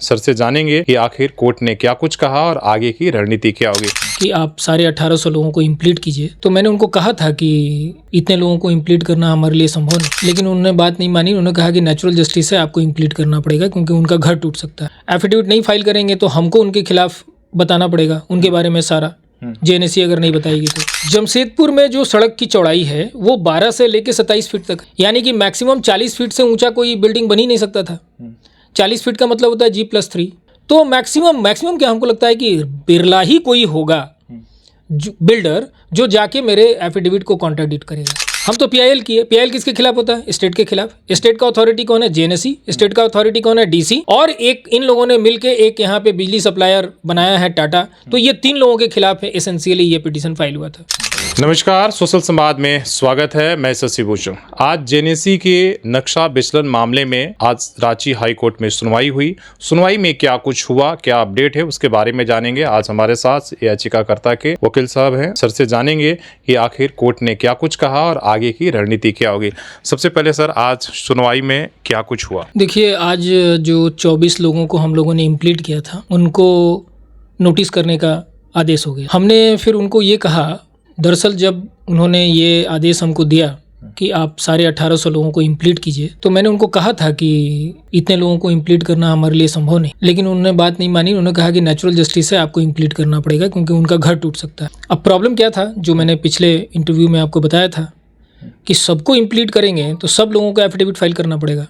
Sir से जानेंगे कि आखिर कोर्ट ने क्या कुछ कहा और आगे की रणनीति क्या होगी। कि आप सारे 1800 लोगों को इम्प्लीट कीजिए। तो मैंने उनको कहा था कि इतने लोगों को इम्प्लीट करना हमारे लिए संभव नहीं, लेकिन उन्होंने बात नहीं मानी। उन्होंने कहा कि नेचुरल जस्टिस से आपको इम्प्लीट करना पड़ेगा क्योंकि उनका घर टूट सकता है। एफिडेविट नहीं फाइल करेंगे तो हमको उनके खिलाफ बताना पड़ेगा, उनके बारे में सारा जेएनएससी अगर नहीं बताएगी तो। जमशेदपुर में जो सड़क की चौड़ाई है वो 12 से लेकर 27 फीट तक, यानी कि मैक्सिमम 40 फीट से ऊंचा कोई बिल्डिंग बन ही नहीं सकता था। 40 फीट का मतलब होता है G+3। तो मैक्सिमम क्या हमको लगता है कि बिरला ही कोई होगा बिल्डर जो जाके मेरे एफिडेविट को कॉन्ट्राडिक्ट करेगा। हम तो पीआईएल की है। पीआईएल किसके खिलाफ होता है? स्टेट के खिलाफ। स्टेट का अथॉरिटी कौन है? जेएनएससी। स्टेट का अथॉरिटी कौन है? डीसी। और एक इन लोगों ने मिलके एक यहाँ पे बिजली सप्लायर बनाया है टाटा। तो ये 3 लोगों के खिलाफ है एसेंशियली ये पिटीशन फाइल हुआ था। नमस्कार, सोशल संवाद में स्वागत है। मैं शशि भूषण। आज जेएनएससी के नक्शा विचलन मामले में आज रांची हाई कोर्ट में सुनवाई हुई। सुनवाई में क्या कुछ हुआ, क्या अपडेट है, उसके बारे में जानेंगे। आज हमारे साथ याचिकाकर्ता के वकील साहब हैं। सर से जानेंगे कि आखिर कोर्ट ने क्या कुछ कहा और आगे की रणनीति क्या होगी। सबसे पहले सर, आज सुनवाई में क्या कुछ हुआ? देखिए, आज जो 24 लोगों को हम लोगों ने इम्प्लीट किया था उनको नोटिस करने का आदेश हो गया। हमने फिर उनको ये कहा, दरअसल जब उन्होंने ये आदेश हमको दिया कि आप सारे 1800 लोगों को इम्प्लीट कीजिए, तो मैंने उनको कहा था कि इतने लोगों को इम्प्लीट करना हमारे लिए संभव नहीं, लेकिन उन्होंने बात नहीं मानी। उन्होंने कहा कि नेचुरल जस्टिस से आपको इम्प्लीट करना पड़ेगा क्योंकि उनका घर टूट सकता है। अब प्रॉब्लम क्या था, जो मैंने पिछले इंटरव्यू में आपको बताया था कि सबको इम्प्लीट करेंगे तो सब लोगों को एफिडेविट फाइल करना पड़ेगा।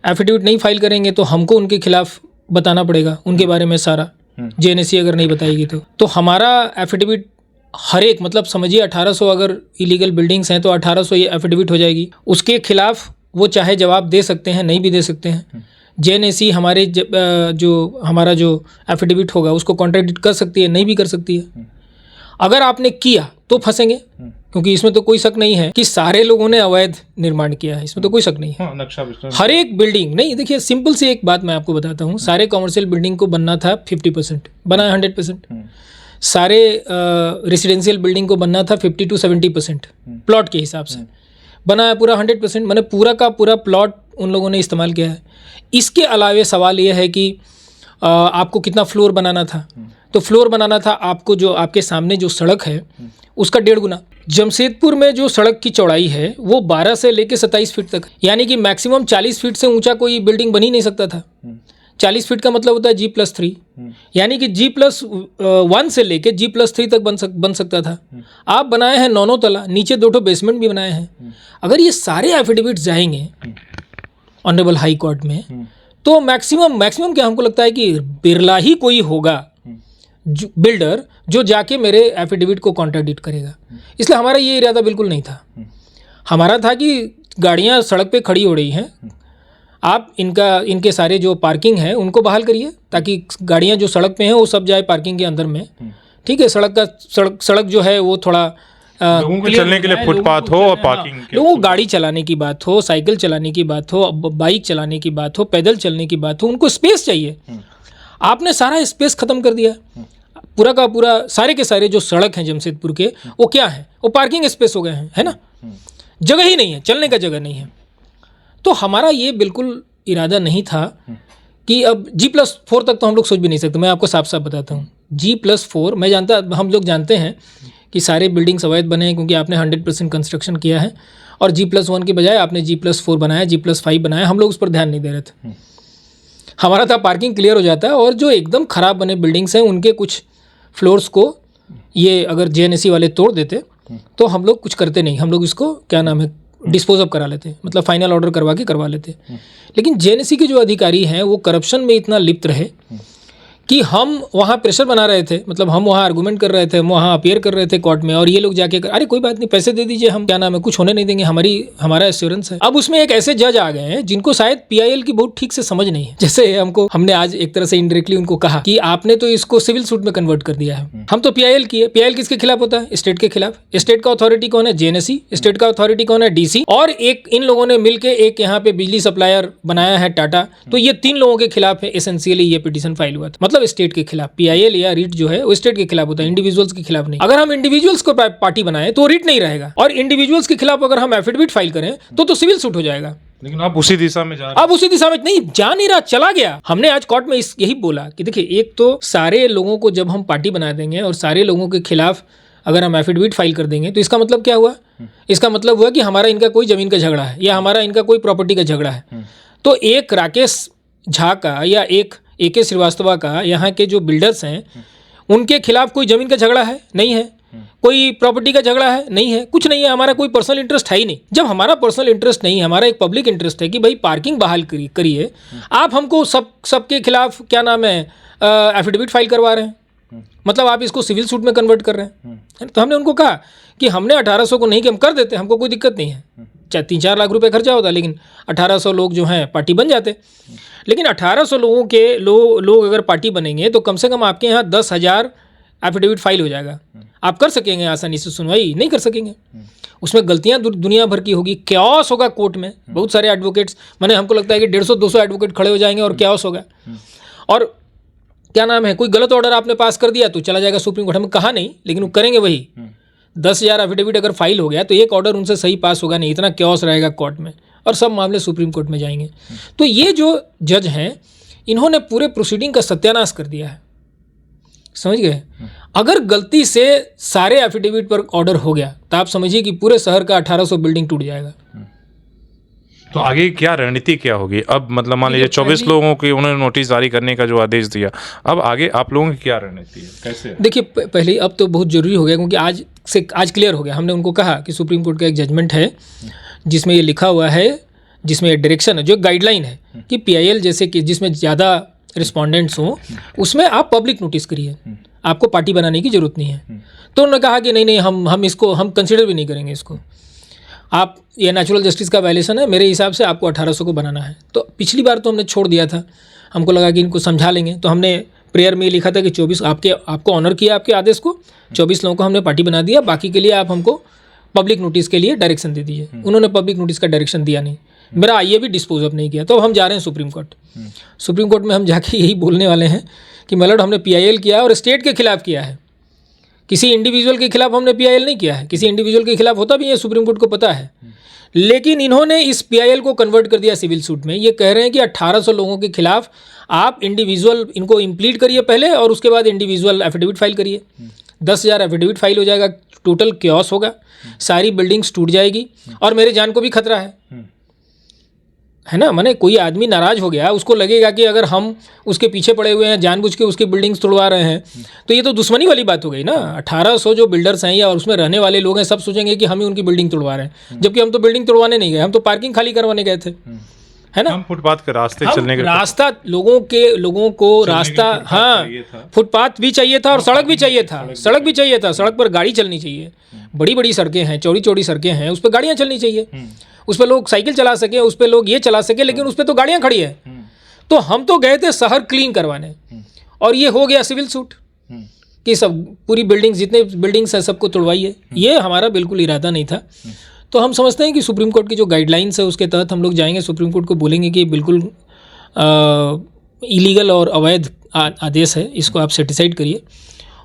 एफिडेविट नहीं फाइल करेंगे तो हमको उनके खिलाफ बताना पड़ेगा, उनके बारे में सारा, जेएनएससी अगर नहीं बताएगी तो हमारा एफिडेविट हर एक, मतलब समझिए 1800 अगर इलीगल बिल्डिंग्स हैं तो 1800 ये एफिडेविट हो जाएगी। उसके खिलाफ वो चाहे जवाब दे सकते हैं, नहीं भी दे सकते हैं। जेएनएससी हमारे जो हमारा जो एफिडेविट होगा उसको कॉन्ट्रडिक्ट कर सकती है, नहीं भी कर सकती है। अगर आपने किया तो फंसेंगे, क्योंकि इसमें तो कोई शक नहीं है कि सारे लोगों ने अवैध निर्माण किया है, इसमें तो कोई शक नहीं है। नक्शा हर एक बिल्डिंग नहीं, देखिए सिंपल सी एक बात मैं आपको बताता हूँ। सारे कॉमर्शियल बिल्डिंग को बनना था 50%, बना 100%। सारे रेसिडेंशियल बिल्डिंग को बनना था 50 to 70% प्लॉट के हिसाब से, बना है पूरा 100%। मैंने पूरा का पूरा प्लॉट उन लोगों ने इस्तेमाल किया है। इसके अलावे सवाल यह है कि आपको कितना फ्लोर बनाना था, तो फ्लोर बनाना था आपको जो आपके सामने जो सड़क है उसका 1.5 गुना। जमशेदपुर में जो सड़क की चौड़ाई है वो 12 से लेकर 27 फीट तक, यानी कि मैक्सिमम 40 फीट से ऊंचा कोई बिल्डिंग बन ही नहीं सकता था। 40 फीट का मतलब होता है G+3, यानी कि G+1 से लेके G+3 तक बन सकता था। आप बनाए हैं 9 तला, नीचे 2 बेसमेंट भी बनाए हैं। अगर ये सारे एफिडेविट जाएंगे ऑनरेबल हाई कोर्ट में तो मैक्सिमम क्या हमको लगता है कि बिरला ही कोई होगा बिल्डर जो जाके मेरे एफिडेविट को कॉन्ट्राडिक्ट करेगा। इसलिए हमारा ये इरादा बिल्कुल नहीं था। हमारा था कि गाड़ियाँ सड़क पे खड़ी हो रही हैं, आप इनके सारे जो पार्किंग है उनको बहाल करिए ताकि गाड़ियां जो सड़क पे हैं वो सब जाए पार्किंग के अंदर में। ठीक है, सड़क जो है वो थोड़ा लोगों को चलने के लिए फुटपाथ हो और पार्किंग, लोगों को गाड़ी चलाने की बात हो, साइकिल चलाने की बात हो, बाइक चलाने की बात हो, पैदल चलने की बात हो, उनको स्पेस चाहिए। आपने सारा स्पेस खत्म कर दिया। पूरा का पूरा सारे के सारे जो सड़क हैं जमशेदपुर के वो क्या है, वो पार्किंग स्पेस हो गए हैं, है ना। जगह ही नहीं है, चलने का जगह नहीं है। तो हमारा ये बिल्कुल इरादा नहीं था कि अब G+4 तक तो हम लोग सोच भी नहीं सकते। मैं आपको साफ साफ बताता हूँ, G+4 मैं जानता, हम लोग जानते हैं कि सारे बिल्डिंग्स अवैध बने हैं क्योंकि आपने 100% कंस्ट्रक्शन किया है और G+1 की बजाय आपने G+4 बनाया, G+5 बनाया। हम लोग उस पर ध्यान नहीं दे रहे थे। हमारा था पार्किंग क्लियर हो जाता है और जो एकदम ख़राब बने बिल्डिंग्स हैं उनके कुछ फ्लोर्स को ये अगर जेएनएससी वाले तोड़ देते तो हम लोग कुछ करते नहीं, हम लोग इसको क्या नाम है डिस्पोज अप करा लेते, मतलब फाइनल ऑर्डर करवा लेते। लेकिन जेएनएससी के जो अधिकारी हैं वो करप्शन में इतना लिप्त रहे कि हम वहाँ प्रेशर बना रहे थे, मतलब हम वहाँ आर्गूमेंट कर रहे थे, हम वहाँ अपीयर कर रहे थे कोर्ट में, और ये लोग जाके अरे कोई बात नहीं, पैसे दे दीजिए, हम क्या नाम है कुछ होने नहीं देंगे, हमारा एश्योरेंस है। अब उसमें एक ऐसे जज आ गए हैं जिनको शायद पीआईएल की बहुत ठीक से समझ नहीं है। जैसे हमने आज एक तरह से इनडायरेक्टली उनको कहा कि आपने तो इसको सिविल सूट में कन्वर्ट कर दिया है। हम तो पीआईएल की है। पीआईएल किसके खिलाफ होता है? स्टेट के खिलाफ। स्टेट का अथॉरिटी कौन है? जेएनएससी। स्टेट का अथॉरिटी कौन है? डीसी। और एक इन लोगों ने मिलकर एक यहाँ पे बिजली सप्लायर बनाया है टाटा। तो ये 3 लोगों के खिलाफ है एसेंशियली ये पिटीशन फाइल हुआ था, मतलब स्टेट के खिलाफ। पीआईएल या रिट जो है वो स्टेट के खिलाफ होता है, इंडिविजुअल्स के खिलाफ नहीं। अगर हम इंडिविजुअल्स को पार्टी बनाए तो रिट नहीं रहेगा, और इंडिविजुअल्स के खिलाफ अगर हम एफिडेविट फाइल करें तो सिविल सूट हो जाएगा। लेकिन आप उसी दिशा में जा रहे अब उसी दिशा में नहीं जा नहीं रहा, चला गया। हमने आज कोर्ट में यही बोला कि देखिए, एक तो सारे लोगों को जब हम पार्टी बना देंगे और सारे लोगों के खिलाफ अगर हम एफिडेविट फाइल कर देंगे तो इसका मतलब क्या हुआ? इसका मतलब हुआ कि हमारा इनका कोई जमीन का झगड़ा है या हमारा इनका कोई प्रॉपर्टी का झगड़ा है। तो एक राकेश झा का या एक AK श्रीवास्तव का, यहाँ के जो बिल्डर्स हैं, उनके खिलाफ कोई जमीन का झगड़ा है? नहीं है। कोई प्रॉपर्टी का झगड़ा है? नहीं है। कुछ नहीं है। हमारा कोई पर्सनल इंटरेस्ट है ही नहीं। जब हमारा पर्सनल इंटरेस्ट नहीं है, हमारा एक पब्लिक इंटरेस्ट है कि भाई पार्किंग बहाल करिए, आप हमको सबके खिलाफ क्या नाम है एफिडेविट फाइल करवा रहे हैं, मतलब आप इसको सिविल सूट में कन्वर्ट कर रहे हैं। तो हमने उनको कहा कि हमने 1800 को नहीं कि हम कर देते, हमको कोई दिक्कत नहीं है, चाहे 3-4 लाख रुपए खर्चा होता, लेकिन 1800 लोग जो हैं पार्टी बन जाते। लेकिन 1800 लोगों के लोग अगर पार्टी बनेंगे तो कम से कम आपके यहाँ 10,000 एफिडेविट फाइल हो जाएगा। आप कर सकेंगे आसानी से सुनवाई? नहीं कर सकेंगे। उसमें गलतियां दुनिया भर की होगी, क्याओस होगा कोर्ट में। बहुत सारे एडवोकेट्स, मैंने हमको लगता है कि 150-200 एडवोकेट खड़े हो जाएंगे और क्याओस होगा। और क्या नाम है, कोई गलत ऑर्डर आपने पास कर दिया तो चला जाएगा सुप्रीम कोर्ट। हमें कहा नहीं, लेकिन वो करेंगे वही। 10,000 एफिडेविट अगर फाइल हो गया तो एक ऑर्डर उनसे सही पास होगा नहीं, इतना क्याओस रहेगा कोर्ट में और सब मामले सुप्रीम कोर्ट में जाएंगे। तो ये जो जज हैं, इन्होंने पूरे प्रोसीडिंग का सत्यानाश कर दिया है, समझ गए। अगर गलती से सारे एफिडेविट पर ऑर्डर हो गया तो आप समझिए कि पूरे शहर का 1800 बिल्डिंग टूट जाएगा। तो आगे क्या रणनीति क्या होगी अब? मतलब मान लीजिए 24 लोगों की उन्होंने नोटिस जारी करने का जो आदेश दिया, अब आगे आप लोगों की क्या रणनीति है, कैसे? देखिए, पहले अब तो बहुत जरूरी हो गया, क्योंकि आज क्लियर हो गया। हमने उनको कहा कि सुप्रीम कोर्ट का एक जजमेंट है जिसमें ये लिखा हुआ है, जिसमें ये डायरेक्शन है, जो गाइडलाइन है कि PIL जैसे कि जिसमें ज़्यादा रिस्पोंडेंट्स हों उसमें आप पब्लिक नोटिस करिए, आपको पार्टी बनाने की जरूरत नहीं है। तो उन्होंने कहा कि नहीं हम इसको हम कंसिडर भी नहीं करेंगे इसको, आप ये नेचुरल जस्टिस का वायलेशन है, मेरे हिसाब से आपको 1800 को बनाना है। तो पिछली बार तो हमने छोड़ दिया था, हमको लगा कि इनको समझा लेंगे, तो हमने प्रेयर में लिखा था कि 24 आपको ऑनर किया आपके आदेश को, 24 लोगों को हमने पार्टी बना दिया, बाकी के लिए आप हमको पब्लिक नोटिस के लिए डायरेक्शन दे दीजिए। उन्होंने पब्लिक नोटिस का डायरेक्शन दिया नहीं, मेरा आईए भी डिस्पोज अप नहीं किया। तो अब हम जा रहे हैं सुप्रीम कोर्ट। सुप्रीम कोर्ट में हम जाके यही बोलने वाले हैं कि मतलब हमने PIL किया और स्टेट के खिलाफ किया है, किसी इंडिविजुअल के खिलाफ हमने PIL नहीं किया है। किसी इंडिविजुअल के खिलाफ होता भी है, सुप्रीम कोर्ट को पता है, लेकिन इन्होंने इस PIL को कन्वर्ट कर दिया सिविल सूट में। ये कह रहे हैं कि 1800 लोगों के खिलाफ आप इंडिविजुअल इनको इम्प्लीट करिए पहले और उसके बाद इंडिविजुअल एफिडेविट फाइल करिए। 10,000 एफिडेविट फाइल हो जाएगा, टोटल क्योस होगा, सारी बिल्डिंग्स टूट जाएगी और मेरे जान को भी खतरा है ना। माने कोई आदमी नाराज हो गया, उसको लगेगा कि अगर हम उसके पीछे पड़े हुए हैं, जानबूझ के उसकी बिल्डिंग्स तोड़वा रहे हैं, तो ये तो दुश्मनी वाली बात हो गई ना। 1800 जो बिल्डर्स हैं या उसमें रहने वाले लोग हैं, सब सोचेंगे कि हम ही उनकी बिल्डिंग तोड़वा रहे हैं, जबकि हम तो बिल्डिंग तोड़वाने नहीं गए, हम तो पार्किंग खाली करवाने गए थे, है ना। हम फुटपाथ के रास्ते चलने के रास्ता लोगों को रास्ता, हाँ, फुटपाथ भी चाहिए था और सड़क भी चाहिए था, सड़क पर गाड़ी चलनी चाहिए। बड़ी बड़ी सड़कें हैं, चौड़ी चौड़ी सड़कें हैं, उस पर गाड़ियाँ चलनी चाहिए, उस पर लोग साइकिल चला सके, उस पर लोग ये चला सके, लेकिन उस पर तो गाड़ियाँ खड़ी है। तो हम तो गए थे शहर क्लीन करवाने और ये हो गया सिविल सूट कि सब पूरी बिल्डिंग्स, जितने बिल्डिंग्स हैं सबको तोड़वाइए। ये हमारा बिल्कुल इरादा नहीं था। तो हम समझते हैं कि सुप्रीम कोर्ट की जो गाइडलाइंस है उसके तहत हम लोग जाएंगे, सुप्रीम कोर्ट को बोलेंगे कि बिल्कुल इलीगल और अवैध आदेश है, इसको आप सेटिसाइड करिए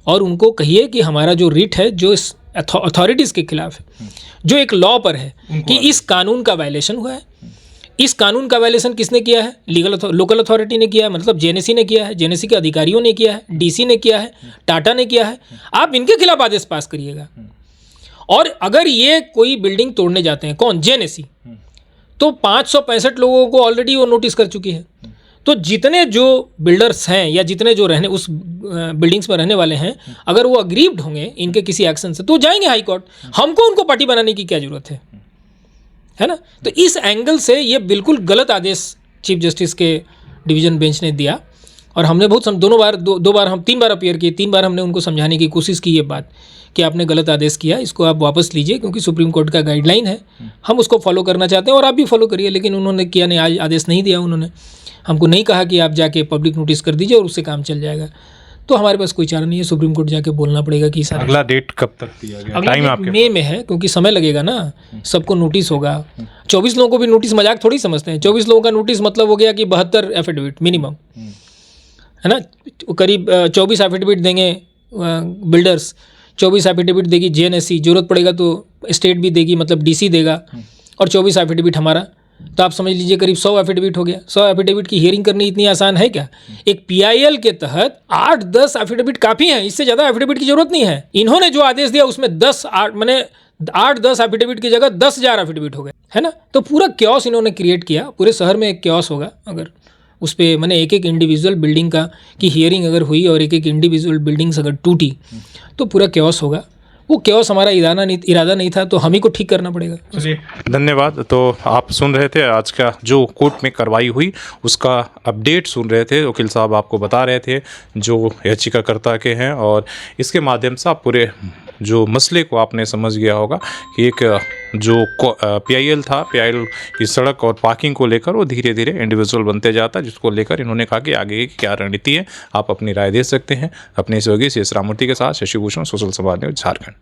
और उनको कहिए कि हमारा जो रिट है जो इस अथॉरिटीज़ के खिलाफ है, जो एक लॉ पर है कि इस कानून का वायलेशन हुआ है। इस कानून का वायलेशन किसने किया है? लोकल अथॉरिटी ने किया है, मतलब JNC ने किया है, JNC के अधिकारियों ने किया है, DC ने किया है, टाटा ने किया है। आप इनके खिलाफ आदेश पास करिएगा। और अगर ये कोई बिल्डिंग तोड़ने जाते हैं, कौन? JNC, तो 565 लोगों को ऑलरेडी वो नोटिस कर चुकी है। तो जितने जो बिल्डर्स हैं या जितने जो रहने उस बिल्डिंग्स में रहने वाले हैं, अगर वो अग्रीव्ड होंगे इनके किसी एक्शन से तो जाएंगे हाई कोर्ट। हमको उनको पार्टी बनाने की क्या जरूरत है ना। तो इस एंगल से ये बिल्कुल गलत आदेश चीफ जस्टिस के डिवीज़न बेंच ने दिया और हमने बहुत दो बार हम 3 बार अपीयर किए, 3 बार हमने उनको समझाने की कोशिश की ये बात कि आपने गलत आदेश किया, इसको आप वापस लीजिए, क्योंकि सुप्रीम कोर्ट का गाइडलाइन है, हम उसको फॉलो करना चाहते हैं और आप भी फॉलो करिए। लेकिन उन्होंने किया नहीं, आज आदेश नहीं दिया। उन्होंने हमको नहीं कहा कि आप जाके पब्लिक नोटिस कर दीजिए और उससे काम चल जाएगा। तो हमारे पास कोई चारा नहीं है, सुप्रीम कोर्ट जाके बोलना पड़ेगा कि सर अगला डेट कब तक दिया गया? टाइम आपके मई में है, क्योंकि समय लगेगा ना, सबको नोटिस होगा। 24 लोगों को भी नोटिस मजाक थोड़ी समझते हैं। 24 लोगों का नोटिस मतलब हो गया कि 72 एफिडेविट मिनिमम, है ना। करीब 24 एफिडेविट देंगे बिल्डर्स, 24 एफिडेविट देगी JNSC, जरूरत पड़ेगा तो स्टेट भी देगी, मतलब DC देगा, और 24 एफिडेविट हमारा तो आप समझ लीजिए करीब 100 एफिडेविट हो गया। 100 एफिडेविट की हियरिंग करनी इतनी आसान है क्या? एक पीआईएल के तहत 8-10 एफिडेविट काफ़ी हैं, इससे ज़्यादा एफिडेविट की जरूरत नहीं है। इन्होंने जो आदेश दिया उसमें 8-10 एफिडेविट की जगह 10,000 एफिडेविट हो गए, है ना। तो पूरा क्योस इन्होंने क्रिएट किया, पूरे शहर में एक क्योस होगा अगर उस पर मैंने एक एक इंडिविजुअल बिल्डिंग का की हियरिंग अगर हुई और एक एक इंडिविजुअल बिल्डिंग्स अगर टूटी तो पूरा क्योस होगा। वो क्योस हमारा इरादा नहीं था, तो हम ही को ठीक करना पड़ेगा। चलिए, धन्यवाद। तो आप सुन रहे थे आज का जो कोर्ट में कार्रवाई हुई उसका अपडेट सुन रहे थे, वकील साहब आपको बता रहे थे जो याचिकाकर्ता के हैं, और इसके माध्यम से आप पूरे जो मसले को आपने समझ गया होगा कि एक जो पीआईएल था, पीआईएल की सड़क और पार्किंग को लेकर वो धीरे धीरे इंडिविजुअल बनते जाता है, जिसको लेकर इन्होंने कहा कि आगे की क्या रणनीति है। आप अपनी राय दे सकते हैं। अपने सहयोगी CS राममूर्ति के साथ शशि भूषण, सोशल संवाद न्यूज़, झारखंड।